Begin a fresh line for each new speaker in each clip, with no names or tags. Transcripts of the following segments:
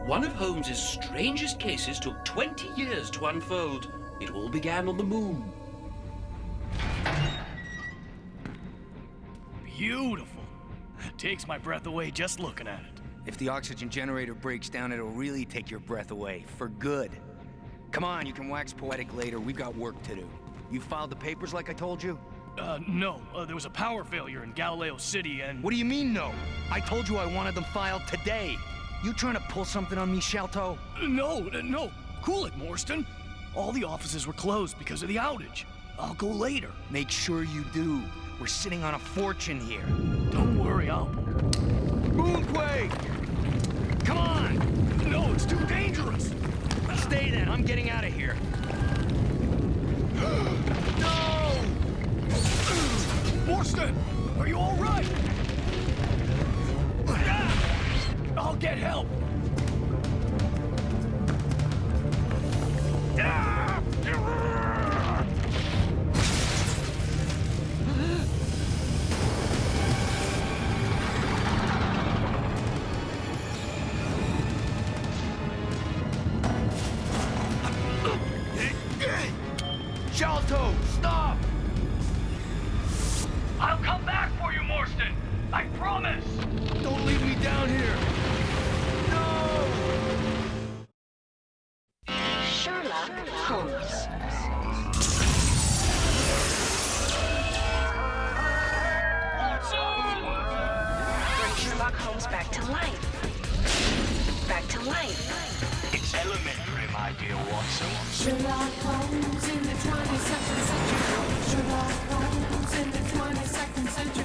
One of Holmes's strangest cases took 20 years to unfold. It all began on the moon.
Beautiful. Takes my breath away just looking at it.
If the oxygen generator breaks down, it'll really take your breath away, for good. Come on, you can wax poetic later. We've got work to do. You filed the papers like I told you?
No. There was a power failure in Galileo City and...
What do you mean, no? I told you I wanted them filed today. You trying to pull something on me, Shalto?
No. Cool it, Morstan. All the offices were closed because of the outage. I'll go later.
Make sure you do. We're sitting on a fortune here.
Don't worry, I'll...
Moonquake! Come on!
No, it's too dangerous!
Stay then, I'm getting out of here.
No! Morstan, are you all right? I'll get help.
Shalto, stop!
I'll come back for you, Morstan. I promise.
Don't leave me down here. No!
Sherlock Holmes. Bring Sherlock Holmes back to life. Back to life.
It's elementary, my dear Watson.
Sherlock Holmes in the 22nd century. Sherlock Holmes in the 22nd century.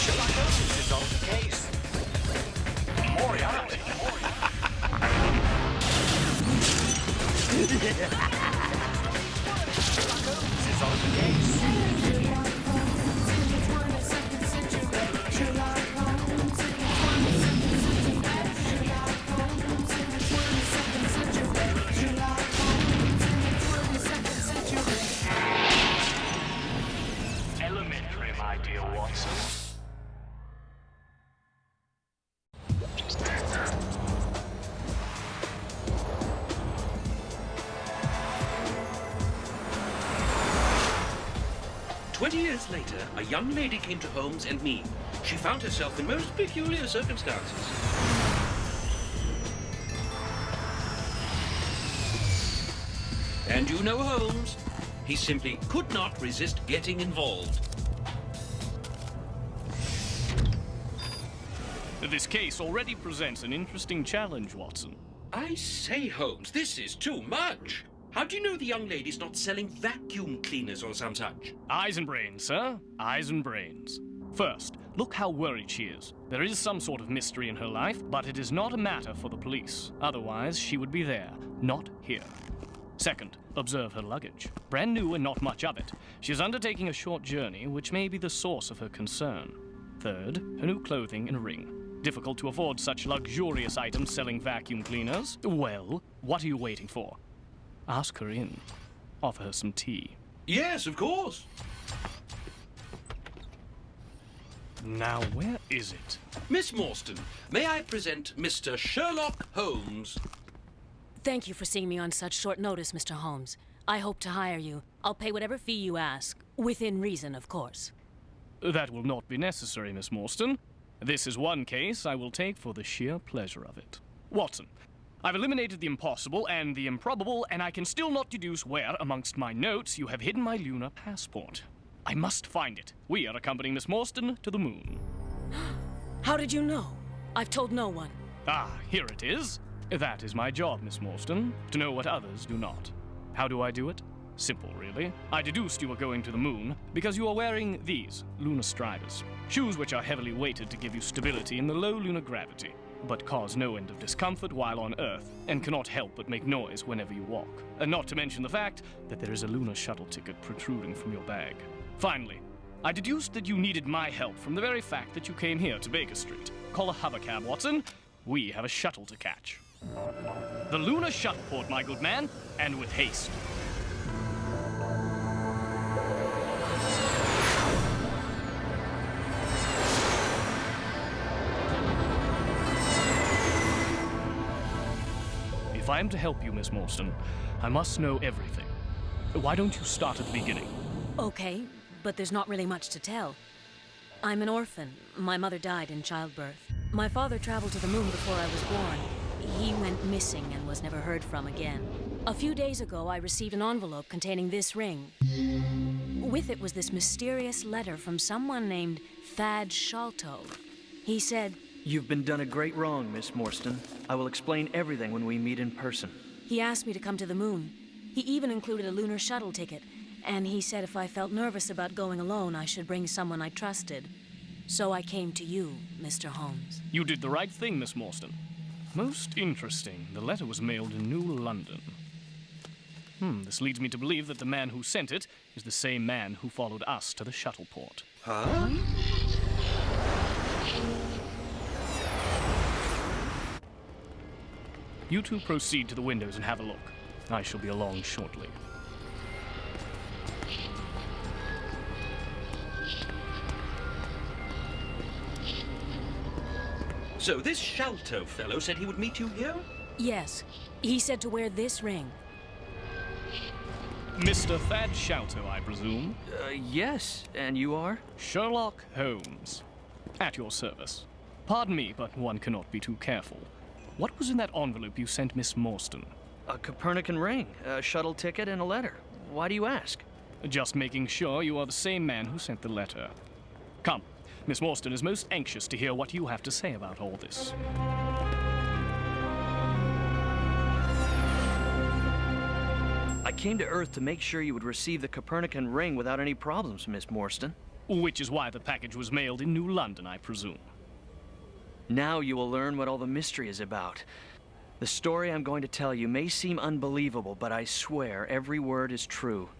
Sherlock Holmes is on the case. Moriarty. Sherlock Holmes is on the case.
Sherlock Holmes in the 22nd century. Sherlock Holmes in the 22nd century. Sherlock Holmes in the 22nd century. Sherlock Holmes in the 22nd century.
Elementary, my dear Watson.
"20 years later, a young lady came to Holmes and me. She found herself in most peculiar circumstances. And you know Holmes. He simply could not resist getting involved.
This case already presents an interesting challenge, Watson.
I say, Holmes, this is too much. How do you know the young lady's not selling vacuum cleaners or some such?
Eyes and brains, sir. Eyes and brains. First, look how worried she is. There is some sort of mystery in her life, but it is not a matter for the police. Otherwise, she would be there, not here. Second, observe her luggage. Brand new and not much of it. She is undertaking a short journey, which may be the source of her concern. Third, her new clothing and ring. Difficult to afford such luxurious items selling vacuum cleaners. Well, what are you waiting for? Ask her in. Offer her some tea.
Yes, of course.
Now, where is it?
Miss Morstan, may I present Mr. Sherlock Holmes?
Thank you for seeing me on such short notice, Mr. Holmes. I hope to hire you. I'll pay whatever fee you ask. Within reason, of course.
That will not be necessary, Miss Morstan. This is one case I will take for the sheer pleasure of it. Watson, I've eliminated the impossible and the improbable, and I can still not deduce where, amongst my notes, you have hidden my lunar passport. I must find it. We are accompanying Miss Morstan to the moon.
How did you know? I've told no one.
Ah, here it is. That is my job, Miss Morstan, to know what others do not. How do I do it? Simple, really. I deduced you were going to the moon because you are wearing these, lunar striders. Shoes which are heavily weighted to give you stability in the low lunar gravity, but cause no end of discomfort while on Earth, and cannot help but make noise whenever you walk. And not to mention the fact that there is a lunar shuttle ticket protruding from your bag. Finally, I deduced that you needed my help from the very fact that you came here to Baker Street. Call a hovercab, Watson. We have a shuttle to catch. The lunar shuttleport, my good man, and with haste. If I am to help you, Miss Morstan, I must know everything. Why don't you start at the beginning?
Okay, but there's not really much to tell. I'm an orphan. My mother died in childbirth. My father traveled to the moon before I was born. He went missing and was never heard from again. A few days ago, I received an envelope containing this ring. With it was this mysterious letter from someone named Thad Sholto. He said,
You've been done a great wrong, Miss Morstan. I will explain everything when we meet in person.
he asked me to come to the moon. He even included a lunar shuttle ticket, and he said if I felt nervous about going alone, I should bring someone I trusted. So I came to you, Mr. Holmes.
You did the right thing, Miss Morstan. Most interesting. The letter was mailed in New London. This leads me to believe that the man who sent it is the same man who followed us to the shuttle port.
Huh?
You two proceed to the windows and have a look. I shall be along shortly.
So this Sholto fellow said he would meet you here?
Yes, he said to wear this ring.
Mr. Thad Sholto, I presume?
Yes, and you are?
Sherlock Holmes. At your service. Pardon me, but one cannot be too careful. What was in that envelope you sent Miss Morstan?
A Copernican ring, a shuttle ticket, and a letter. Why do you ask?
Just making sure you are the same man who sent the letter. Come, Miss Morstan is most anxious to hear what you have to say about all this.
I came to Earth to make sure you would receive the Copernican ring without any problems, Miss Morstan.
Which is why the package was mailed in New London, I presume.
Now you will learn what all the mystery is about. The story I'm going to tell you may seem unbelievable, but I swear every word is true.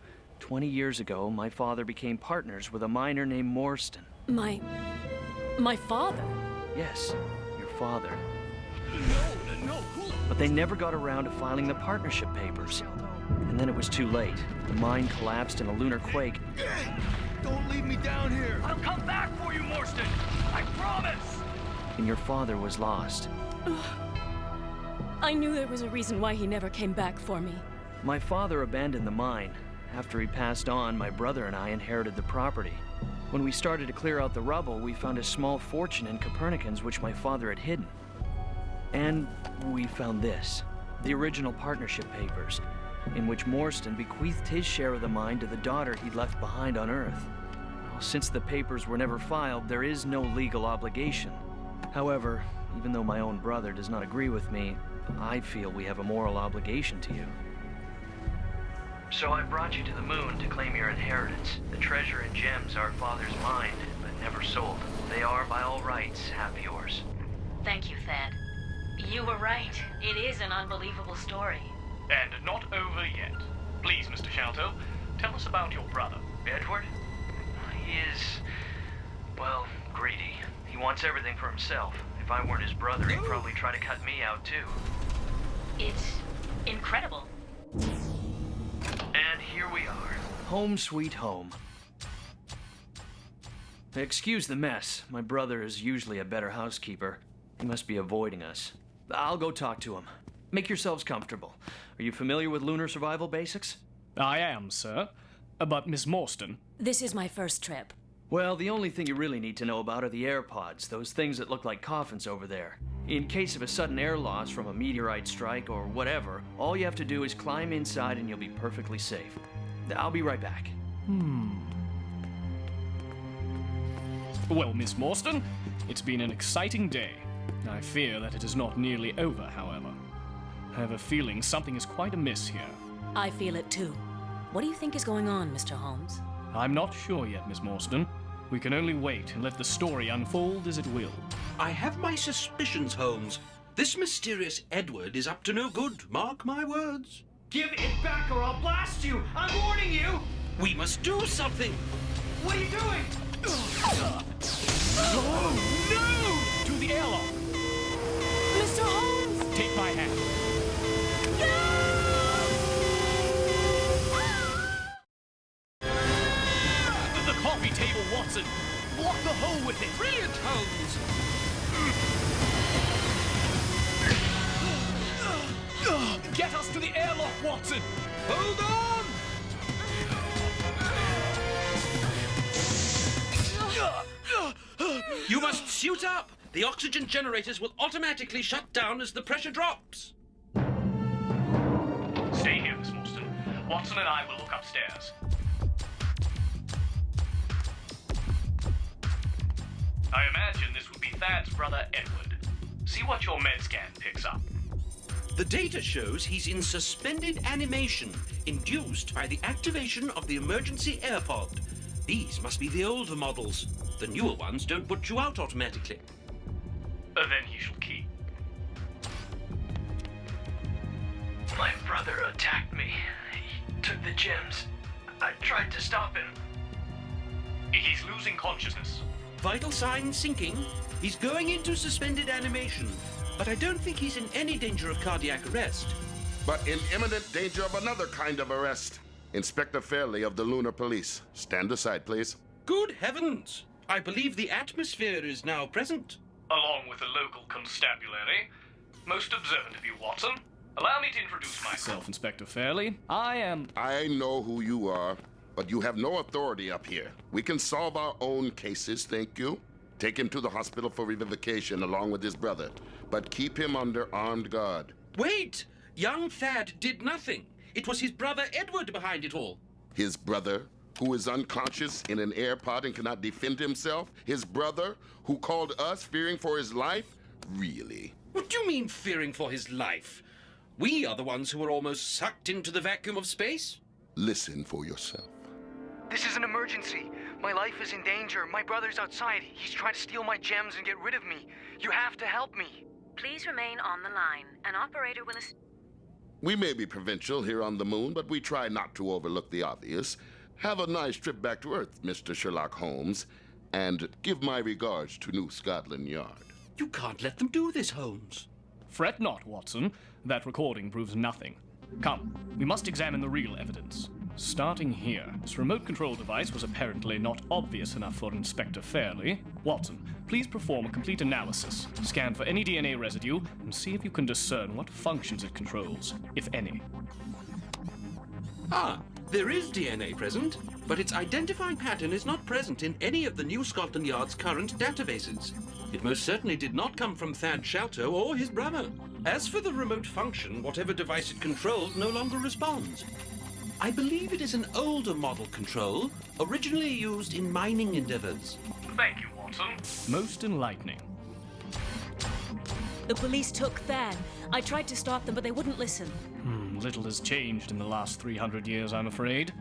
20 years ago, my father became partners with a miner named Morstan.
My father?
Yes, your father. No. But they never got around to filing the partnership papers. And then it was too late. The mine collapsed in a lunar quake.
Don't leave me down here!
I'll come back for you, Morstan! I promise! And your father was lost.
I knew there was a reason why he never came back for me.
My father abandoned the mine. After he passed on, my brother and I inherited the property. When we started to clear out the rubble, we found a small fortune in Copernicans which my father had hidden. And we found this, the original partnership papers, in which Morstan bequeathed his share of the mine to the daughter he'd left behind on Earth. Well, since the papers were never filed, there is no legal obligation. However, even though my own brother does not agree with me, I feel we have a moral obligation to you. So I brought you to the moon to claim your inheritance. The treasure and gems our father's mined, but never sold. They are, by all rights, half yours.
Thank you, Thad. You were right. It is an unbelievable story.
And not over yet. Please, Mr. Sholto, tell us about your brother.
Edward? He is, well, greedy. He wants everything for himself. If I weren't his brother, he'd probably try to cut me out, too.
It's incredible.
And here we are. Home sweet home. Excuse the mess. My brother is usually a better housekeeper. He must be avoiding us. I'll go talk to him. Make yourselves comfortable. Are you familiar with lunar survival basics?
I am, sir. But Miss Morstan...
This is my first trip.
Well, the only thing you really need to know about are the air pods, those things that look like coffins over there. In case of a sudden air loss from a meteorite strike or whatever, all you have to do is climb inside and you'll be perfectly safe. I'll be right back.
Well, Miss Morstan, it's been an exciting day. I fear that it is not nearly over, however. I have a feeling something is quite amiss here.
I feel it too. What do you think is going on, Mr. Holmes?
I'm not sure yet, Miss Morstan. We can only wait and let the story unfold as it will.
I have my suspicions, Holmes. This mysterious Edward is up to no good, mark my words.
Give it back or I'll blast you! I'm warning you!
We must do something!
What are you doing?
Oh, no! To the airlock!
Mr. Holmes!
Take my hand. The coffee table, Watson! Block the hole with it!
Brilliant, Holmes!
Get us to the airlock, Watson!
Hold on! You must suit up! The oxygen generators will automatically shut down as the pressure drops.
Stay here, Miss Morstan. Watson and I will look upstairs. I imagine this would be Thad's brother, Edward. See what your med scan picks up.
The data shows he's in suspended animation, induced by the activation of the emergency air pod. These must be the older models. The newer ones don't put you out automatically.
Then he shall keep.
My brother attacked me. He took the gems. I tried to stop him.
He's losing consciousness.
Vital signs sinking. He's going into suspended animation, but I don't think he's in any danger of cardiac arrest.
But in imminent danger of another kind of arrest. Inspector Fairley of the Lunar Police. Stand aside, please.
Good heavens! I believe the atmosphere is now present.
Along with the local constabulary. Most observant of you, Watson. Allow me to introduce myself, Inspector Fairley.
I know who you are, but you have no authority up here. We can solve our own cases, thank you. Take him to the hospital for revivification along with his brother, but keep him under armed guard.
Wait! Young Thad did nothing. It was his brother Edward behind it all.
His brother, who is unconscious in an air pod and cannot defend himself? His brother, who called us fearing for his life? Really?
What do you mean fearing for his life? We are the ones who were almost sucked into the vacuum of space.
Listen for yourself.
This is an emergency. My life is in danger. My brother's outside. He's trying to steal my gems and get rid of me. You have to help me.
Please remain on the line. An operator will assist.
We may be provincial here on the moon, but we try not to overlook the obvious. Have a nice trip back to Earth, Mr. Sherlock Holmes, and give my regards to New Scotland Yard.
You can't let them do this, Holmes.
Fret not, Watson. That recording proves nothing. Come, we must examine the real evidence. Starting here, this remote control device was apparently not obvious enough for Inspector Fairley. Watson, please perform a complete analysis. Scan for any DNA residue and see if you can discern what functions it controls, if any.
Ah, there is DNA present, but its identifying pattern is not present in any of the New Scotland Yard's current databases. It most certainly did not come from Thad Shalto or his brother. As for the remote function, whatever device it controlled no longer responds. I believe it is an older model control, originally used in mining endeavors.
Thank you, Watson. Most enlightening.
The police took Thad. I tried to stop them, but they wouldn't listen.
Little has changed in the last 300 years, I'm afraid.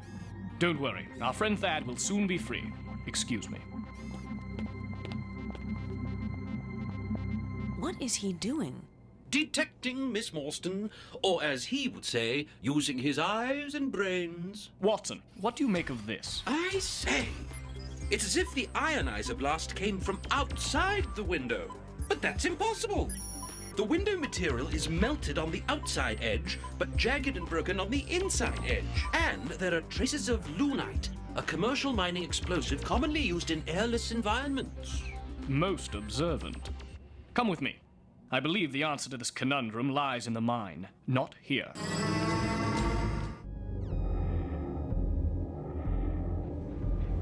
Don't worry, our friend Thad will soon be free. Excuse me.
What is he doing?
Detecting Miss Morstan, or as he would say, using his eyes and brains.
Watson, what do you make of this?
I say, it's as if the ionizer blast came from outside the window. But that's impossible. The window material is melted on the outside edge, but jagged and broken on the inside edge. And there are traces of lunite, a commercial mining explosive commonly used in airless environments.
Most observant. Come with me. I believe the answer to this conundrum lies in the mine, not here.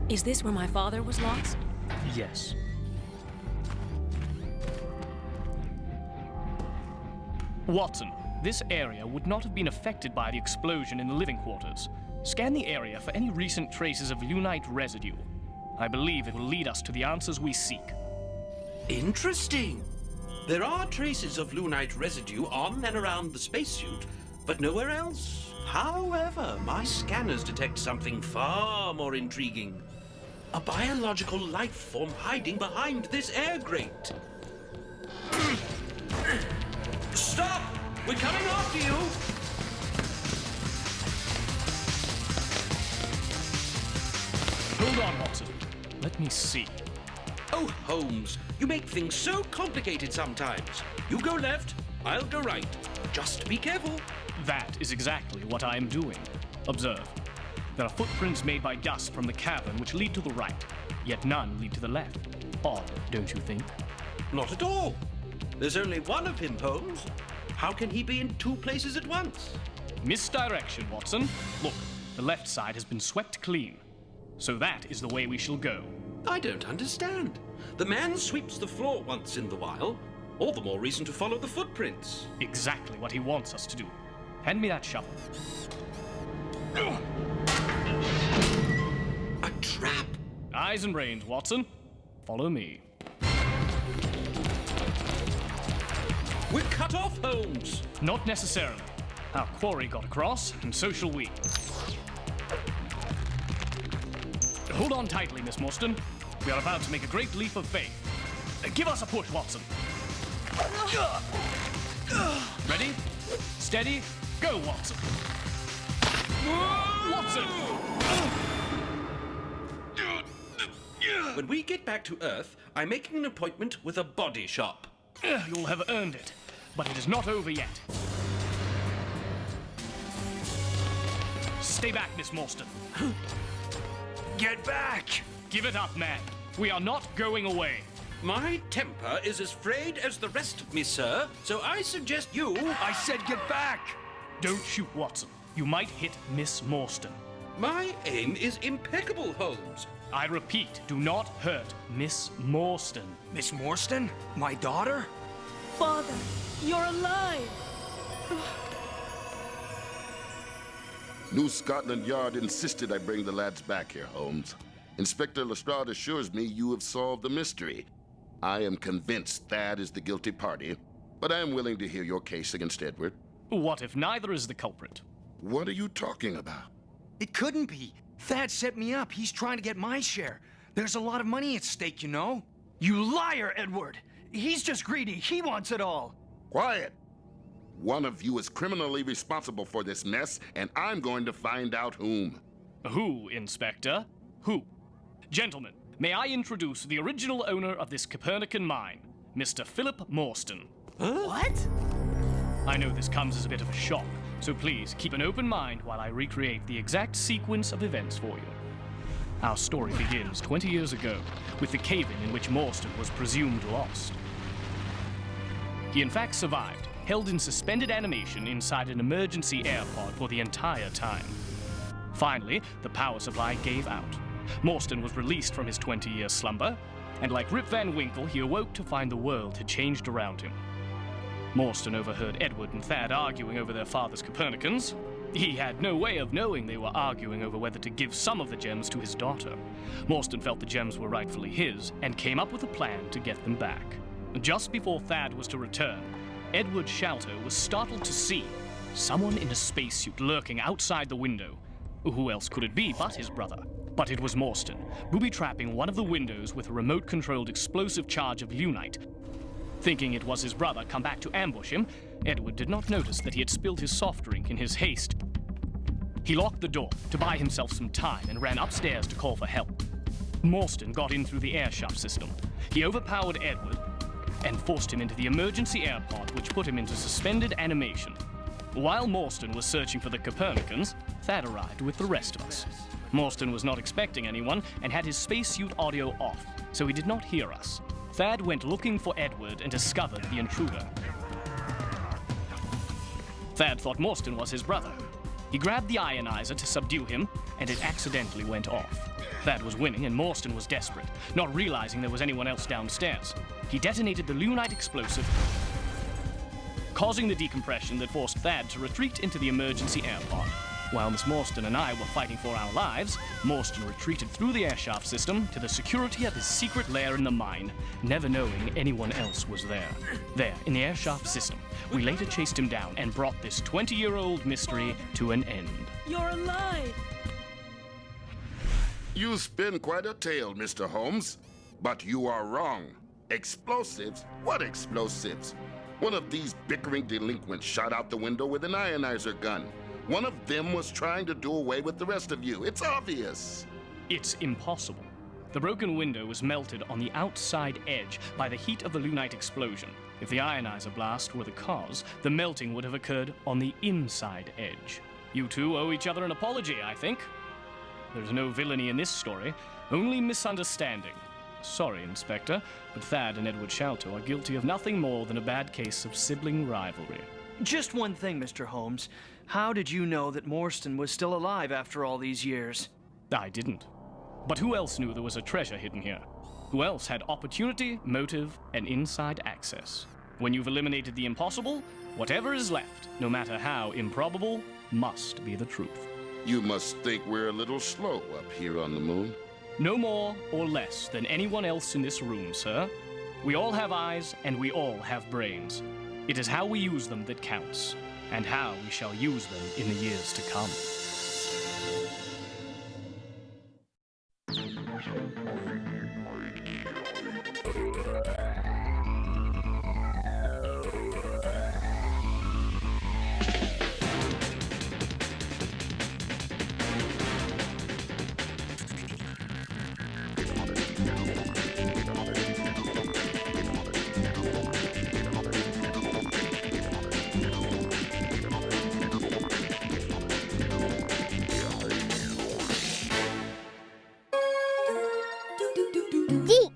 Is this where my father was lost?
Yes. Watson, this area would not have been affected by the explosion in the living quarters. Scan the area for any recent traces of lunite residue. I believe it will lead us to the answers we seek.
Interesting. There are traces of lunite residue on and around the spacesuit, but nowhere else. However, my scanners detect something far more intriguing. A biological life form hiding behind this air grate. Stop! We're coming after you!
Hold on, Watson. Let me see.
Oh, Holmes, you make things so complicated sometimes. You go left, I'll go right. Just be careful.
That is exactly what I am doing. Observe. There are footprints made by dust from the cavern which lead to the right, yet none lead to the left. Odd, don't you think?
Not at all. There's only one of him, Holmes. How can he be in two places at once?
Misdirection, Watson. Look, the left side has been swept clean. So that is the way we shall go.
I don't understand. The man sweeps the floor once in the while. All the more reason to follow the footprints.
Exactly what he wants us to do. Hand me that shovel.
A trap!
Eyes and brains, Watson. Follow me.
We're cut off, Holmes!
Not necessarily. Our quarry got across, and so shall we. Hold on tightly, Miss Morstan. We are about to make a great leap of faith. Give us a push, Watson. Ready? Steady? Go, Watson. Watson!
When we get back to Earth, I'm making an appointment with a body shop.
You'll have earned it, but it is not over yet. Stay back, Miss Morstan.
Get back!
Give it up, man. We are not going away.
My temper is as frayed as the rest of me, sir, so I suggest you...
I said get back!
Don't shoot, Watson. You might hit Miss Morstan.
My aim is impeccable, Holmes.
I repeat, do not hurt Miss Morstan.
Miss Morstan? My daughter?
Father, you're alive!
New Scotland Yard insisted I bring the lads back here, Holmes. Inspector Lestrade assures me you have solved the mystery. I am convinced Thad is the guilty party, but I am willing to hear your case against Edward.
What if neither is the culprit?
What are you talking about?
It couldn't be. Thad set me up. He's trying to get my share. There's a lot of money at stake, you know? You liar, Edward! He's just greedy. He wants it all.
Quiet! One of you is criminally responsible for this mess, and I'm going to find out whom.
Who, Inspector? Who? Gentlemen, may I introduce the original owner of this Copernican mine, Mr. Philip Morstan.
What?
I know this comes as a bit of a shock, so please keep an open mind while I recreate the exact sequence of events for you. Our story begins 20 years ago with the cave-in which Morstan was presumed lost. He in fact survived, held in suspended animation inside an emergency air pod for the entire time. Finally, the power supply gave out. Morstan was released from his 20-year slumber, and like Rip Van Winkle, he awoke to find the world had changed around him. Morstan overheard Edward and Thad arguing over their father's Copernicans. He had no way of knowing they were arguing over whether to give some of the gems to his daughter. Morstan felt the gems were rightfully his, and came up with a plan to get them back. Just before Thad was to return, Edward Shalto was startled to see someone in a spacesuit lurking outside the window. Who else could it be but his brother? But it was Morstan, booby-trapping one of the windows with a remote-controlled explosive charge of lunite. Thinking it was his brother come back to ambush him, Edward did not notice that he had spilled his soft drink in his haste. He locked the door to buy himself some time and ran upstairs to call for help. Morstan got in through the air shaft system. He overpowered Edward and forced him into the emergency air pod, which put him into suspended animation. While Morstan was searching for the Copernicans, Thad arrived with the rest of us. Morstan was not expecting anyone and had his spacesuit audio off, so he did not hear us. Thad went looking for Edward and discovered the intruder. Thad thought Morstan was his brother. He grabbed the ionizer to subdue him, and it accidentally went off. Thad was winning, and Morstan was desperate, not realizing there was anyone else downstairs. He detonated the lunite explosive, causing the decompression that forced Thad to retreat into the emergency air pod. While Miss Morstan and I were fighting for our lives, Morstan retreated through the airshaft system to the security of his secret lair in the mine, never knowing anyone else was there. There, in the airshaft system, we later chased him down and brought this 20-year-old mystery to an end.
You're alive!
You spin quite a tale, Mr. Holmes. But you are wrong. Explosives? What explosives? One of these bickering delinquents shot out the window with an ionizer gun. One of them was trying to do away with the rest of you. It's obvious.
It's impossible. The broken window was melted on the outside edge by the heat of the lunite explosion. If the ionizer blast were the cause, the melting would have occurred on the inside edge. You two owe each other an apology, I think. There's no villainy in this story, only misunderstanding. Sorry, Inspector, but Thad and Edward Shalto are guilty of nothing more than a bad case of sibling rivalry.
Just one thing, Mr. Holmes. How did you know that Morstan was still alive after all these years?
I didn't. But who else knew there was a treasure hidden here? Who else had opportunity, motive, and inside access? When you've eliminated the impossible, whatever is left, no matter how improbable, must be the truth.
You must think we're a little slow up here on the moon.
No more or less than anyone else in this room, sir. We all have eyes and we all have brains. It is how we use them that counts, and how we shall use them in the years to come.
D